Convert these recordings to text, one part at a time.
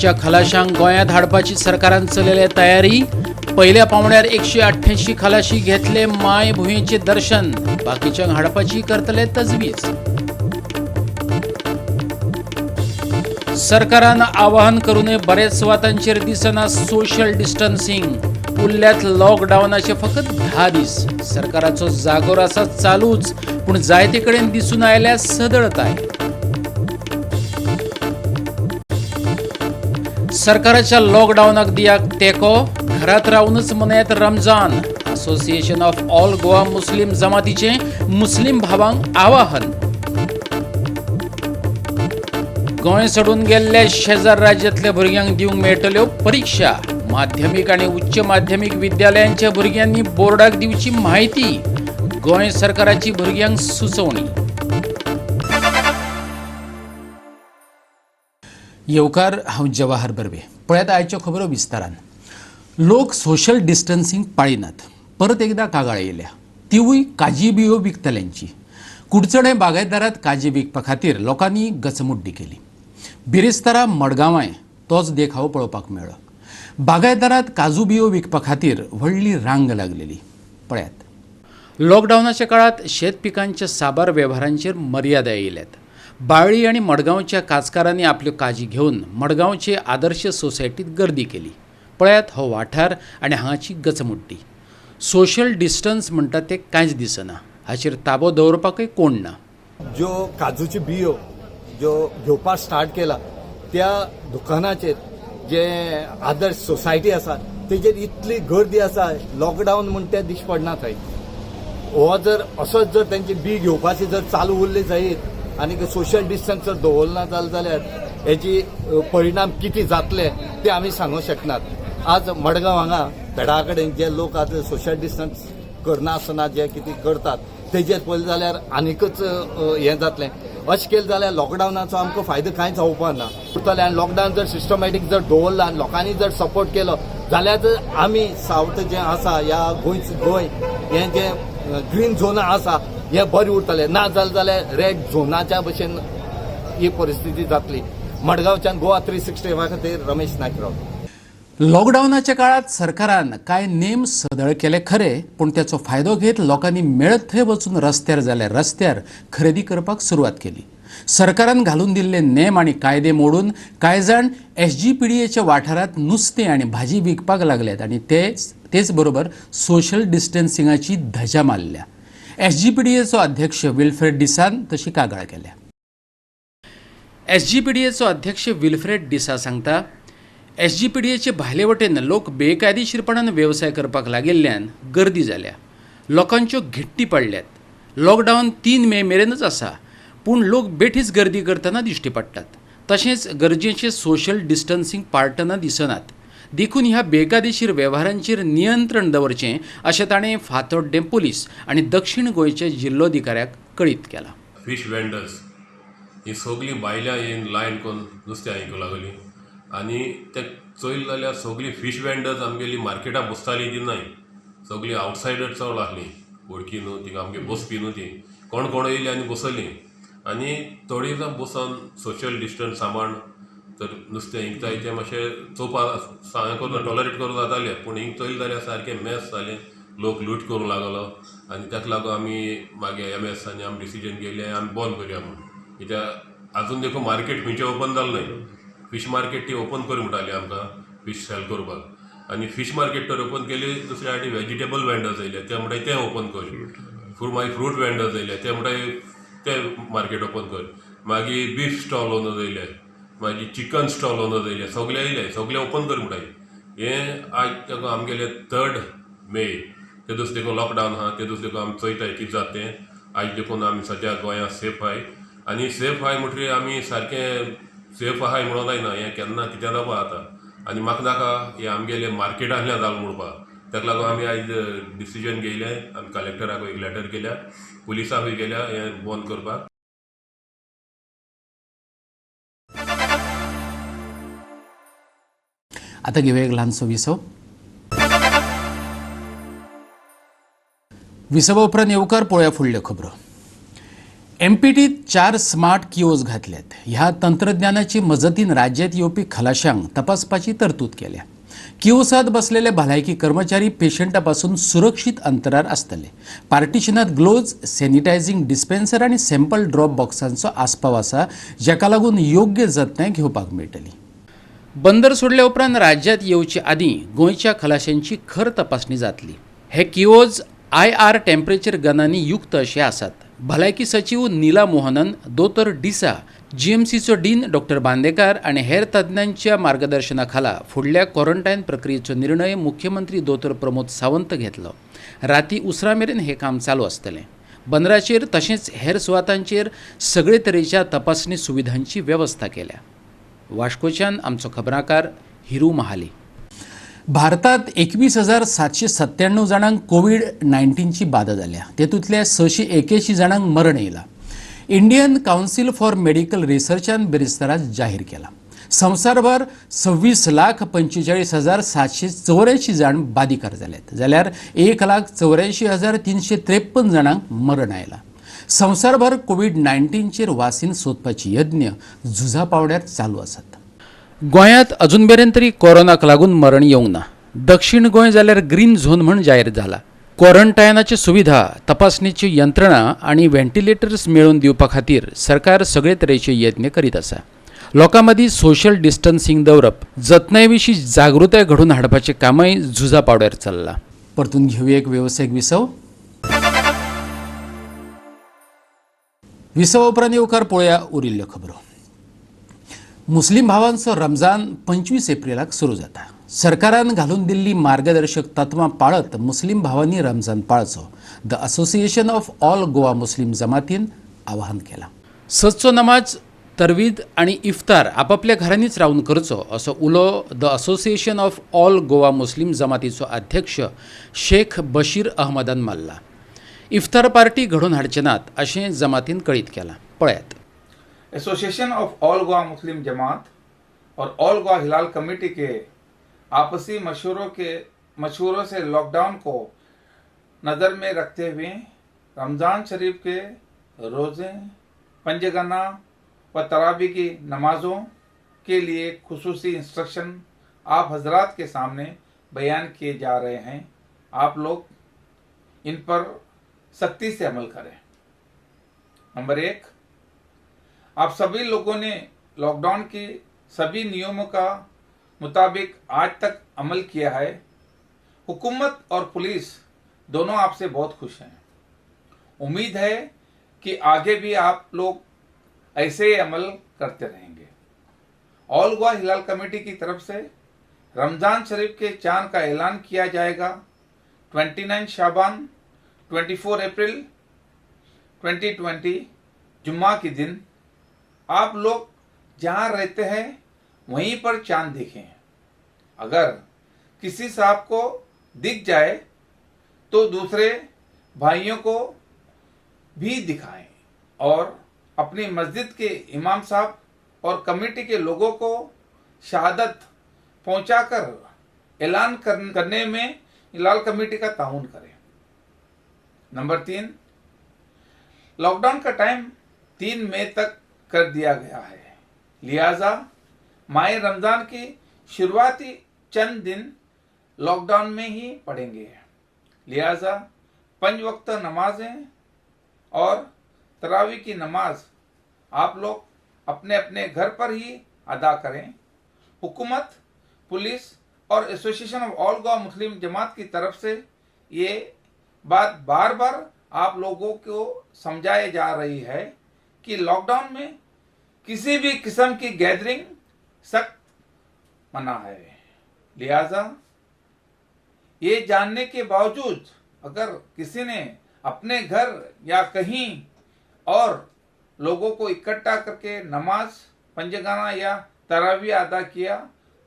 गोंयच्या खलाशांक गोंयांत हाडपाची सरकारान चलयल्या तयारी. पहिल्या पावण्यार 188 खलाशी घेतले माय भुंयेचे दर्शन. बाकीच्यांक हाडपाची करतले तजवीज. सरकारान आवाहन करूनय बरेच सुवातांचेर दिसना सोशल डिस्टन्सिंग. उरल्यात लॉकडावनाचे फकत 10 दीस. सरकाराचो जागोर आसा चालूच, पूण जायते कडेन दिसून आयल्या सदळताय. सरकाराच्या लॉकडावनाक दियाक तेको. घरात रावूनच मनयत Ramzan. Association of All Goa Muslim जमातीचे मुस्लिम भावांक आवाहन. गोंय सोडून गेल्ल्या शेजार राज्यांतल्या भुरग्यांक दिवंक मेळटल्यो परीक्षा. माध्यमीक आणि उच्च माध्यमीक विद्यालयांच्या भुरग्यांनी बोर्डाक दिवची माहिती. गोंय सरकाराची भुरग्यांक सुचोवणी. येवकार, हांव जवाहर बर्वे. पळयात आयच्यो खबरो विस्तारान. लोक सोशल डिस्टन्सिंग पाळिनात. परत एकदा कागाळ येयल्या, तिवूय काजी बियो विकतल्यांची. कुडचणे बागायतदारांत काजी विकपा खातीर लोकांनी गचमुड्डी केली. बिरेस्तारा मडगांवांय तोच देखाव पळोवपाक मेळ्ळो. बागायतदारांत काजू बियो विकपा खातीर व्हडली रांग लागलेली. पळयात. लॉकडावनाच्या काळात शेत पिकांच्या साबार वेव्हारांचेर मर्यादा येयल्यात. बाळ्ळी आणि मडगांवच्या काजकारांनी आपल्यो काजी घेवन मडगांवचे आदर्श सोसायटीत गर्दी केली. पळयात हो वाठार आनी हांगाची गचमुड्डी. सोशल डिस्टन्स म्हणटा ते कांयच दिसना. हाचेर ताबो दवरपाकय कोण ना. ज्यो काजूची बियो ज्यो घेवपाक स्टार्ट केला त्या दुकानाचेर जे आदर्श सोसायटी आसा तेजेर इतली गर्दी आसा. लॉकडावन म्हण ते दिश्टी पडना थंय. हो जर असोच जर तेंची बी घेवपाची जर चालू उरली जायत आनी सोशल डिस्टन्स जर दवरना जाल्यार हेची परिणाम कितें जातले ते आमी सांगूंक शकनात. आज मडगांव हांगा पेडा कडेन जे लोक आज सोशल डिस्टन्स करना आसतना जे कितें करतात तेजेर पळयलें जाल्यार आनीकच हें जातलें. अशें केलें जाल्यार लॉकडावनाचो आमकां फायदो कांयच जावपा ना. उरतलें आनी लॉकडावन जर सिस्टमॅटीक जर दवरला आनी लोकांनी जर सपोर्ट केलो जाल्यार आमी सावथ जें आसा ह्या गोंय हें जें ग्रीन झोन आसा हें बरें उरतलें. ना जाल्यार रेड झोनाच्या भशेन ही परिस्थिती जातली. मडगांवच्यान गोवा 365 खातीर रमेश नायकराव. लॉकडावनाच्या काळात सरकारान कांय नेम सदळ केले खरे, पूण त्याचो फायदो घेत लोकांनी मेळत थंय वचून रस्त्यार खरेदी करपाक सुरवात केली. सरकारान घालून दिल्ले नेम आनी कायदे मोडून कांय जाण SGPDAच्या वाठारांत नुस्तें आनी भाजी विकपाक लागल्यात आनी तेच बरोबर सोशल डिस्टन्सिंगाची धजा मारल्या. SGPDAचो अध्यक्ष विल्फ्रेड डिसान तशी कागाळ केल्या. SGPDAचो अध्यक्ष विल्फ्रेड डिसा सांगता, SGPDAचे भायले वटेन लोक बेकायदेशीरपणान वेवसाय करपाक लागिल्ल्यान गर्दी जाल्या. लोकांच्यो घिट्टी पडल्यात. लॉकडावन 3 मे मेरेनच आसा, पूण लोक बेठीच गर्दी करतना दिश्टी पडटात. तशेंच गरजेचे सोशल डिस्टन्सिंग पाळटना दिसनात. देखून ह्या बेकायदेशीर वेव्हारांचेर नियंत्रण दवरचें अशें ताणें फातोड्डे पुलीस आनी दक्षिण गोंयच्या जिल्लोधिकाऱ्याक कळीत केलां. फिश वेंडर्स ही सगळीं बायलां येवन लायन करून नुस्तें आयकूंक लागलीं आनी ते चोयल जाल्यार सगळीं फीश वेंडर्स आमगेली मार्केटां बसतालीं ती न्हय. सगळीं आवटसायडर चड आसलीं. वळखी न्हू ती आमगे बसपी न्हू ती. कोण येयली आनी बसयलीं आनी थोडीं जाण बसून सोशल डिस्टन्स सांबाळून तर नुस्तें इंकताय तें मातशें चोवपाक हें करून टॉलरेट करूं जातालें. पूण हिंग चोयल जाल्यार सारकें मॅस जालें. लोक लूट करूंक लागलो आनी ताका लागून आमी मागीर MS आनी आमी डिसिजन घेयलें आमी बंद करया म्हणून. कित्याक आजून देखून मार्केट खंयचें ओपन जालें न्हय. फीश मार्केट ती ओपन करूं म्हणटाली आमकां फीश सेल करपाक आनी फीश मार्केट तर ओपन केली. दुसऱ्या फावटी वेजिटेबल वेंडर्स येयले ते म्हणटाय तें ओपन कर. मागीर फ्रूट वेंडर्स येयले ते म्हणटाय तें मार्केट ओपन कर. मागीर बीफ स्टॉल ओनर्स येयले. मागीर चिकन स्टॉल ओनर्स येयले. सगळे येयले. सगळे ओपन कर म्हणटाय. हें आज ताका आमगेले 3 मे ते दीस देखून लॉकडावन आहा. ते दीस देखून आमी चोयताय कितें जाता तें. आज देखून आमी सद्या गोंयांत सेफ आहाय आनी सेफ आहाय म्हणटकीर आमी सारकें सेफ आहाय म्हणून जायना. हें केन्ना कितें जावपा जाता आनी म्हाका नाका हें आमगेलें मार्केटांतल्यान जालें म्हणपाक. ताका लागून आमी आयज डिसिजन घेयलें. आमी कलेक्टराक एक लेटर केल्या, पुलिसाकूय केल्या हें बंद करपाक. आतां घेवया एक ल्हानसो विसव उपरांत येवकार पळोवया फुडल्यो खबरो. एमपीटीत 4 स्मार्ट किओज घातल्यात. ह्या तंत्रज्ञानाची मजतीन राज्यात येवपी खलाशांक तपासपाची तरतूद केल्या. किओसात बसलेले भलायकी कर्मचारी पेशंटापासून सुरक्षित अंतरार असतले. पार्टिशनात ग्लोव्ज, सॅनिटायझिंग डिस्पेन्सर आणि सॅम्पल ड्रॉप बॉक्सांचो आस्पाव आसा, जाका लागून योग्य जतनाय घेवपाक मेळटली. बंदर सोडल्या उपरांत राज्यात येवचे आदीं गोंयच्या खलाशांची खर तपासणी जातली. हे किओज IR टेम्परेचर गनांनी युक्त असे आसात. भलायकी सचिव नीला मोहनन, दोतोर डिसा, GMCचो डीन डॉ. बांदेकार आणि हेर तज्ञांच्या मार्गदर्शनाखाला फुडल्या क्वारंटायन प्रक्रियेचो निर्णय मुख्यमंत्री दोतोर प्रमोद सावंत घेतलो. राती उसरा मेरेन हे काम चालू आसतलें. बंदराचेर तशेंच हेर सुवातांचेर सगळे तरेच्या तपासणी सुविधांची व्यवस्था केल्या. वास्कोच्यान आमचो खबराकार हिरू महाले. भारतात 21,797 जाणांक कोविड-19ची बाधा जाल्या. तेतूंतल्या 681 जाणांक मरण येयलां. इंडियन काउन्सिल फॉर मेडिकल रिसर्चान बिरेस्तारात जाहीर केला. संवसारभर 26,45,784 जाण बाधिकार जाल्यात, जाल्यार 1,84,353 जाणांक मरण आयलां. संवसारभर कोविड-19चेर वासीन सोदपाची यज्ञ झुजा पावड्यार चालू आसात. गोंयांत अजून मेरेन तरी कोरोनाक लागून मरण येवंक ना. दक्षिण गोंय जाल्यार ग्रीन झोन म्हूण जाहीर जाला. क्वारंटायनाची सुविधा, तपासणीची यंत्रणा आणि व्हेंटिलेटर्स मेळोवन दिवपा खातीर सरकार सगळे तरेचे यत्न करीत आसा. लोकां मदीं सोशल डिस्टन्सिंग दवरप, जतनाये विशीं जागृताय घडोवन हाडपाचें कामय झुजा पावड्यार चल्लां. परतून घेवया एक वेवसायीक विसव. विसवा उपरांत येवकार पळोवया उरिल्ल्यो खबरो. मुस्लीम भावांचो रमजान 25 एप्रिलाक सुरू जाता. सरकारान घालून दिल्ली मार्गदर्शक तत्वां पाळत मुस्लीम भावांनी रमजान पाळचो the Association of All Goa Muslim जमातीन आवाहन केलां. सचो नमाज, तरवीद आणि इफ्तार आपापल्या घरांनीच रावन करचो असो उलो the Association of All Goa Muslim जमातीचो अध्यक्ष शेख बशीर अहमदान मारला. इफ्तार पार्टी घडोवन हाडचे नात अशें जमातीन कळीत केलां. पळयात. एसोसिएशन ऑफ ऑल गोवा मुस्लिम जमात और ऑल गोवा हिलाल कमेटी के आपसी मशवरों से लॉकडाउन को नज़र में रखते हुए रमज़ान शरीफ के रोज़े, पंजगाना व तरावी की नमाज़ों के लिए खुसूसी इंस्ट्रक्शन आप हजरात के सामने बयान किए जा रहे हैं. आप लोग इन पर सख्ती से अमल करें. नंबर 1, आप सभी लोगों ने लॉकडाउन की सभी नियमों का मुताबिक आज तक अमल किया है. हुकूमत और पुलिस दोनों आपसे बहुत खुश हैं. उम्मीद है कि आगे भी आप लोग ऐसे ही अमल करते रहेंगे. ऑल गोवा हिलाल कमेटी की तरफ से रमज़ान शरीफ के चांद का ऐलान किया जाएगा 29 शाबान 24 अप्रैल 2020 जुम्मा के दिन. आप लोग जहां रहते हैं वहीं पर चांद दिखें. अगर किसी साहब को दिख जाए तो दूसरे भाइयों को भी दिखाएं और अपनी मस्जिद के इमाम साहब और कमेटी के लोगों को शहादत पहुंचाकर ऐलान करने में हिलाल कमेटी का ताउन करें. नंबर 3, लॉकडाउन का टाइम 3 मई तक कर दिया गया है. लिहाजा माह रमज़ान की शुरुआती चंद दिन लॉकडाउन में ही पड़ेंगे. लिहाजा 5 वक्त नमाजें और तरावी की नमाज आप लोग अपने अपने घर पर ही अदा करें. हुकूमत, पुलिस और एसोसिएशन ऑफ ऑल गोवा मुस्लिम जमात की तरफ से ये बात बार बार आप लोगों को समझाई जा रही है कि लॉकडाउन में किसी भी किस्म की गैदरिंग सख्त मना है. लिहाजा ये जानने के बावजूद अगर किसी ने अपने घर या कहीं और लोगों को इकट्ठा करके नमाज, पंजगाना या तरावी अदा किया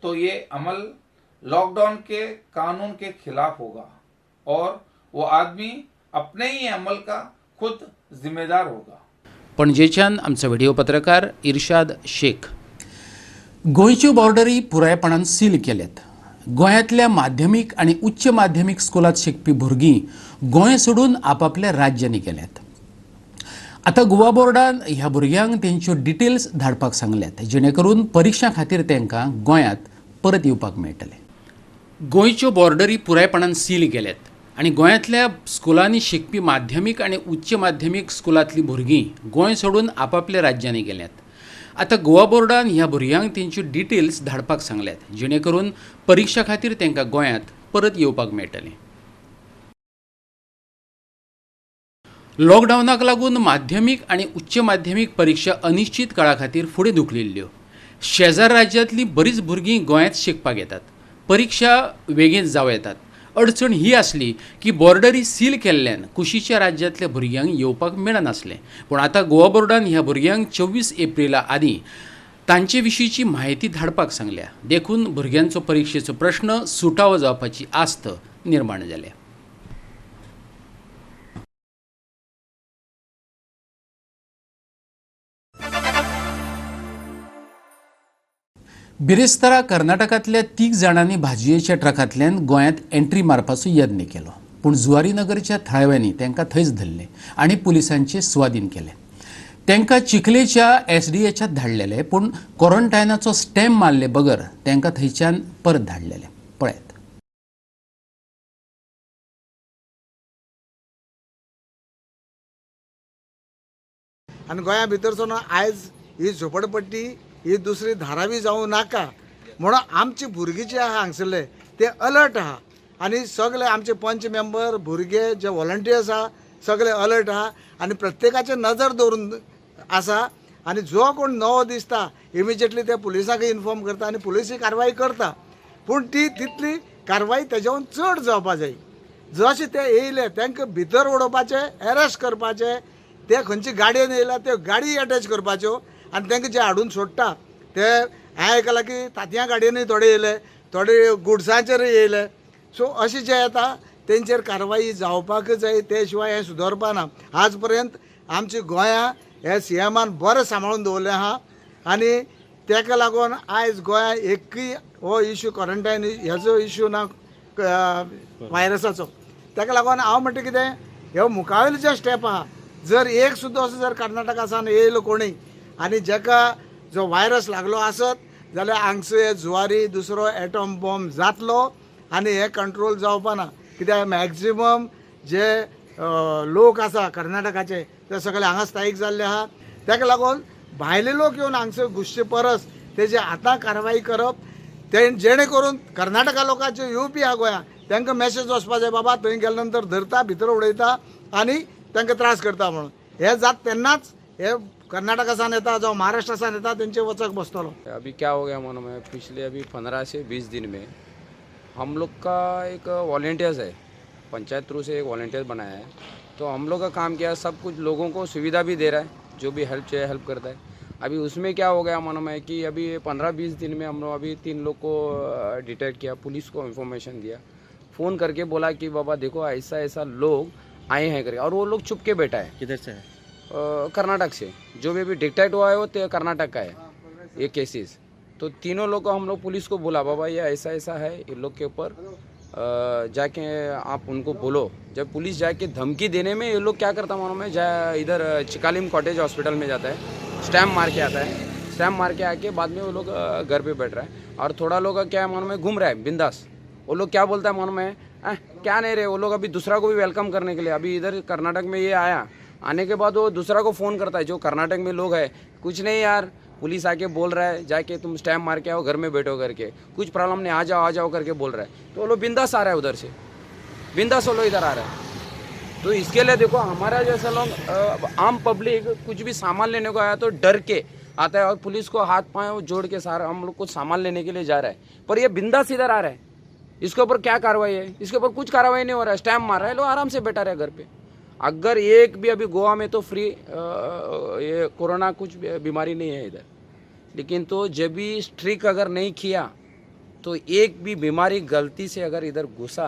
तो ये अमल लॉकडाउन के कानून के खिलाफ होगा और वो आदमी अपने ही अमल का खुद जिम्मेदार होगा. पणजेच्यान आमचो व्हिडिओ पत्रकार इर्शाद शेख. गोंयच्यो बॉर्डरी पुरायपणान सील केल्यात. गोंयांतल्या माध्यमीक आनी उच्च माध्यमीक स्कुलांत शिकपी भुरगीं गोंय सोडून आपापल्या राज्यांनी गेल्यात. आता गोवा बोर्डान ह्या भुरग्यांक तेंच्यो डिटेल्स धाडपाक सांगल्यात जेणे करून परीक्षा खातीर तांकां गोंयांत परत येवपाक मेळटलें. गोंयच्यो बॉर्डरी पुरायपणान सील केल्यात आनी गोंयांतल्या स्कुलांनी शिकपी माध्यमीक आनी उच्च माध्यमीक स्कुलांतलीं भुरगीं गोंय सोडून आपापल्या राज्यांनी गेल्यात. आता गोवा बोर्डान ह्या भुरग्यांक तेंच्यो डिटेल्स धाडपाक सांगल्यात जेणे करून परीक्षा खातीर तांकां गोंयांत परत येवपाक मेळटलें. लॉकडावनाक लागून माध्यमीक आनी उच्च माध्यमीक परीक्षा अनिश्चित काळा खातीर फुडें धुकलिल्ल्यो. शेजार राज्यांतलीं बरींच भुरगीं गोंयांत शिकपाक येतात. परीक्षा बेगीन जावं येतात. अडचण ही आसली की बॉर्डरी सील केल्ल्यान कुशीच्या राज्यांतल्या भुरग्यांक येवपाक मेळनासलें. पूण आतां गोवा बोर्डान ह्या भुरग्यांक 24 एप्रिला आदीं तांचे विशींची म्हायती धाडपाक सांगल्या. देखून भुरग्यांचो परीक्षेचो प्रश्न सुटावो जावपाची आस्त निर्माण जाल्या. बिरेस्तारा कर्नाटकांतल्या 3 जाणांनी भाजयेच्या ट्रकांतल्यान गोंयांत एंट्री मारपाचो यत्न केलो. पूण जुवारी नगरच्या थळाव्यांनी तांकां थंयच धरले आनी पुलिसांचे स्वाधीन केले. तांकां चिखलेच्या SDAच्यात धाडलेले पूण क्वॉरंटायनाचो स्टॅम्प मारले बगर तांकां थंयच्यान परत धाडलेले. पळयात. आनी गोंया भितरसून आयज ही झोपडपट्टी ही दुसरी धारावी जावं नाका म्हणून आमची भुरगीं जे आहा हांगसरले ते अलर्ट आहा आनी सगळे आमचे पंच मेंबर भुरगे जे व्हॉलंटियर्स आहा सगळे अलर्ट आहा आनी प्रत्येकाचे नजर दवरून आसा आनी जो कोण नवो दिसता इमिजिएटली ते पुलिसांक इन्फॉर्म करता आनी पुलिसूय कारवाय करता. पूण ती तितली कारवाय तेज्याहून चड जावपा जाय. जशे ते येयले तांकां भितर उडोवपाचे, अरेस्ट करपाचे, ते खंयची गाडयेन येयला त्यो गाडी अटॅच करपाच्यो आनी तांकां जे हाडून सोडटा ते हांवें आयकलां की तांतयां गाडयेनूय थोडे येयले, थोडे गुड्सांचेर येयले. सो अशें जे येता तेंचेर कारवाई जावपाक जाय. ते शिवाय हें सुदरपा ना. आज पर्यंत आमची गोंयां हे CMान बरें सांबाळून दवरलें आहा आनी ताका लागून आयज गोंया एकूय हो इश्यू क्वॉरंटायन हेजो इश्यू ना व्हायरसाचो. ताका लागून हांव म्हणटा कितें ह्यो मुखावेले जे स्टेप आहा जर एक सुद्दां असो जर कर्नाटकासान येयलो कोणूय आनी जाका जो व्हायरस लागलो आसत जाल्यार हांगसर जुवारी दुसरो एटॉम बॉम्ब जातलो आनी हे कंट्रोल जावपा ना. कित्याक मॅक्झिमम जे लोक आसा कर्नाटकाचे ते सगळे हांगा स्थायीक जाल्ले आहा. ताका लागून भायले लोक येवन हांगसर घुसचे परस तेजे आतां कारवाई करप ते जेणे करून कर्नाटका लोकांचे येवपी आहा गोंया तांकां मॅसेज वचपा जाय बाबा थंय गेले नंतर धरता भितर उडयता आनी तांकां त्रास करता म्हणून. हे जात तेन्नाच हे कर्नाटकासान येता जावं महाराष्ट्रासान येता तेंचे वचक बसतलो. अभी क्या हो गया मालूम है, पिछले अभी 15 से 20 दिन में हम लोग का एक वॉलेंटियर्स है, पंचायत थ्रू से एक वॉलेंटियर बनाया है. तो हम लोग का काम किया, सब कुछ लोगों को सुविधा भी दे रहा है, जो भी हेल्प चाहिए हेल्प करता है. अभी उसमें क्या हो गया मालूम है कि अभी 15-20 दिन में हम लोग अभी 3 लोग को डिटेक्ट किया, पुलिस को इन्फॉर्मेशन दिया, फ़ोन करके बोला कि बाबा देखो ऐसा ऐसा लोग आए हैं करके. और वो लोग छुप के बैठा है. किधर से है? कर्नाटक से. जो भी अभी डिटेक्ट हुआ है वो कर्नाटक का है ये केसेस. तो तीनों लोग को हम लोग पुलिस को बोला बाबा ये ऐसा ऐसा है, इन लोग के ऊपर जाके आप उनको बोलो. जब पुलिस जाके धमकी देने में ये लोग क्या करता मालूम है, इधर चिकालिम कॉटेज हॉस्पिटल में जाता है, स्टैम्प मार के आता है. स्टैम्प मार के आके बाद में वो लोग घर पे बैठ रहा है. और थोड़ा लोग क्या है मालूम है, घूम रहा है बिंदास. वो लोग क्या बोलता है मालूम है, क्या नहीं रहे वो लोग अभी दूसरा को भी वेलकम करने के लिए. अभी इधर कर्नाटक में ये आया, आने के बाद वो दूसरा को फ़ोन करता है जो कर्नाटक में लोग है, कुछ नहीं यार पुलिस आके बोल रहा है जाके तुम स्टैम्प मार के आओ, घर में बैठो करके, कुछ प्रॉब्लम नहीं, आ जाओ करके बोल रहा है. तो वो लोग बिंदास आ रहा है, उधर से बिंदास वो लोग इधर आ रहा है. तो इसके लिए देखो हमारा जैसा लोग आम पब्लिक कुछ भी सामान लेने को आया तो डर के आता है और पुलिस को हाथ पाँव जोड़ के सारा हम लोग कुछ सामान लेने के लिए जा रहा है. पर ये बिंदास इधर आ रहा है. इसके ऊपर क्या कार्रवाई है? इसके ऊपर कुछ कार्रवाई नहीं हो रहा है. स्टैम्प मार रहा है, लोग आराम से बैठा रहे घर पे. अगर एक भी अभी गोवा में तो फ्री ये कोरोना कुछ बीमारी नहीं है इधर, लेकिन तो जब भी स्ट्रिक अगर नहीं किया तो एक भी बीमारी गलती से अगर इधर घुसा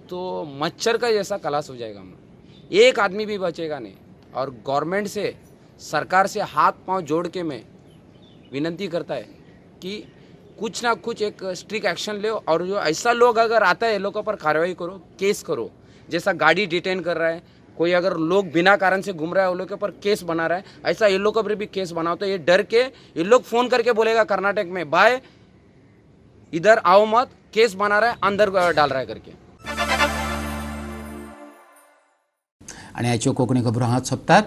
तो मच्छर का जैसा कलास हो जाएगा. हम एक आदमी भी बचेगा नहीं. और गवर्नमेंट से सरकार से हाथ पांव जोड़ के मैं विनती करता है कि कुछ ना कुछ एक स्ट्रिक्ट एक्शन ले और जो ऐसा लोग अगर आता है लोगों पर कार्रवाई करो, केस करो. जैसा गाड़ी डिटेन कर रहा है कोई अगर लोग बिना कारण से घूम रहा है, उन लोग के ऊपर केस बना रहा है, ऐसा इन लोग के ऊपर भी केस बनाओ। तो ये डर के इन लोग फोन करके बोलेगा कर्नाटक में, भाई इधर आओ मत, केस बना रहा है, अंदर डाल रहा है करके। आणि आयच्यो कोंकणी खबरो हांगा सोंपतात।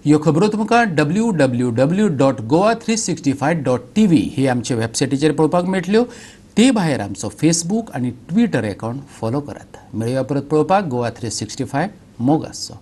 ह्यो खबरो तुमकां www.goa365.tv ही आमचे वेबसायटीचेर पळोवपाक मेळटल्यो। ते भायर आमचो फेसबूक आनी ट्विटर अकाउंट फॉलो करात। मेळया परत पळोवपाक गोवा 365 मोगासो।